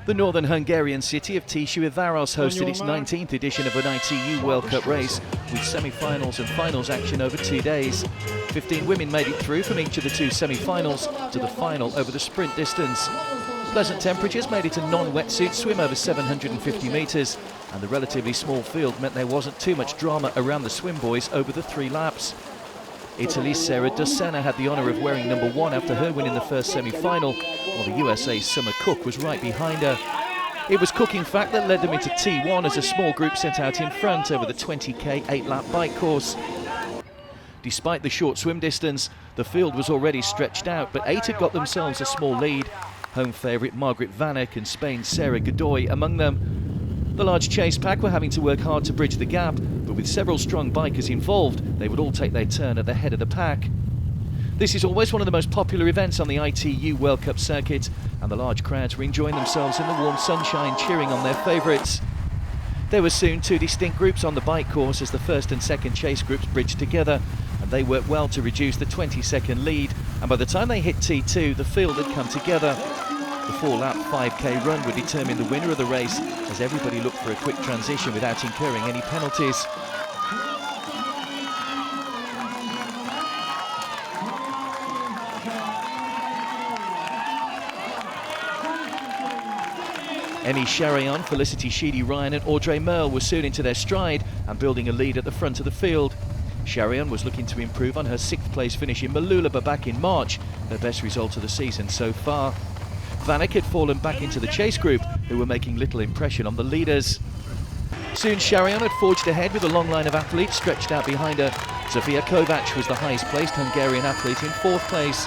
The northern Hungarian city of Tiszaujvaros hosted its 19th edition of an ITU World Cup race with semi-finals and finals action over 2 days. 15 women made it through from each of the two semi-finals to the final over the sprint distance. Pleasant temperatures made it a non-wetsuit swim over 750 metres, and the relatively small field meant there wasn't too much drama around the swim boys over the 3 laps. Italy's Sara Dossena had the honour of wearing number 1 after her win in the first semi-final, while the USA's Summer Cook was right behind her. It was Cook, in fact, that led them into T1 as a small group set out in front over the 20k 8-lap bike course. Despite the short swim distance, the field was already stretched out, but 8 had got themselves a small lead. Home favourite Margaret Vanek and Spain's Sarah Godoy among them. The large chase pack were having to work hard to bridge the gap, but with several strong bikers involved, they would all take their turn at the head of the pack. This is always one of the most popular events on the ITU World Cup circuit, and the large crowds were enjoying themselves in the warm sunshine, cheering on their favourites. There were soon 2 distinct groups on the bike course as the first and second chase groups bridged together, and they worked well to reduce the 20-second lead, and by the time they hit T2, the field had come together. The 4-lap 5k run would determine the winner of the race, as everybody looked for a quick transition without incurring any penalties. Tiszaujvaros, Felicity Sheedy-Ryan and Audrey Merle were soon into their stride and building a lead at the front of the field. Tiszaujvaros was looking to improve on her 6th place finish in Malulaba back in March, her best result of the season so far. Vanek had fallen back into the chase group, who were making little impression on the leaders. Soon Tiszaujvaros had forged ahead with a long line of athletes stretched out behind her. Sofia Kovac was the highest placed Hungarian athlete in 4th place.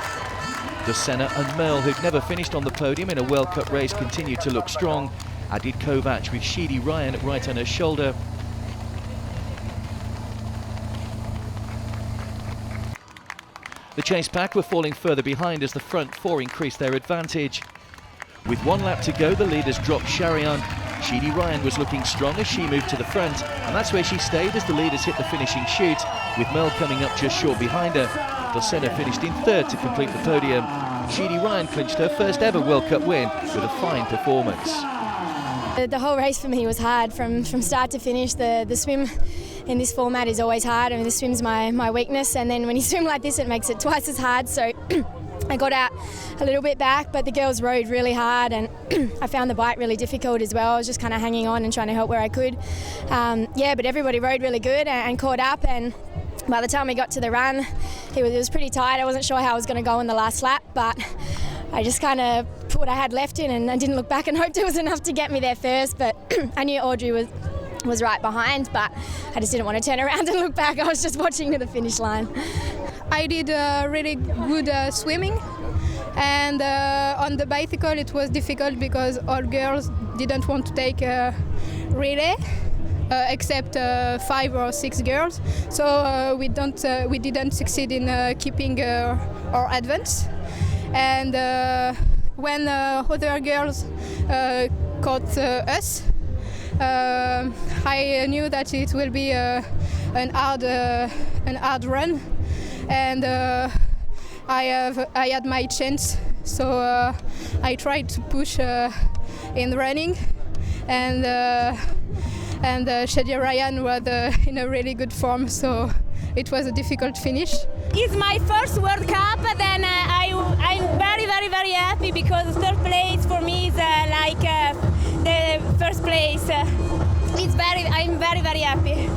Dossena and Merle, who'd never finished on the podium in a World Cup race, continued to look strong, added Kovac with Sheedy-Ryan right on her shoulder. The chase pack were falling further behind as the front 4 increased their advantage. With 1 lap to go, the leaders dropped Tiszaujvaros. Sheedy-Ryan was looking strong as she moved to the front, and that's where she stayed as the leaders hit the finishing chute, with Merle coming up just short behind her. Dossena finished in 3rd to complete the podium. Sheedy-Ryan clinched her first ever World Cup win with a fine performance. The whole race for me was hard from start to finish. The swim in this format is always hard. I mean, the swim's my weakness, and then when you swim like this, it makes it twice as hard. So I got out a little bit back, but the girls rode really hard, and I found the bike really difficult as well. I was just kind of hanging on and trying to help where I could. But everybody rode really good and caught up, and by the time we got to the run, it was pretty tight. I wasn't sure how I was going to go in the last lap, but I just kind of put what I had left in, and I didn't look back and hoped it was enough to get me there first. But I knew Audrey was right behind, but I just didn't want to turn around and look back. I was just watching to the finish line. I did really good swimming, and on the bicycle it was difficult because all girls didn't want to take a relay, except 5 or 6 girls. So we didn't succeed in keeping our advance. And when other girls caught us, I knew that it will be an hard run, and I had my chance. So I tried to push in running, and Sheedy-Ryan was in a really good form. So it was a difficult finish. It's my first World Cup, then I'm very happy because 3rd place for me is like the first place. I'm very happy.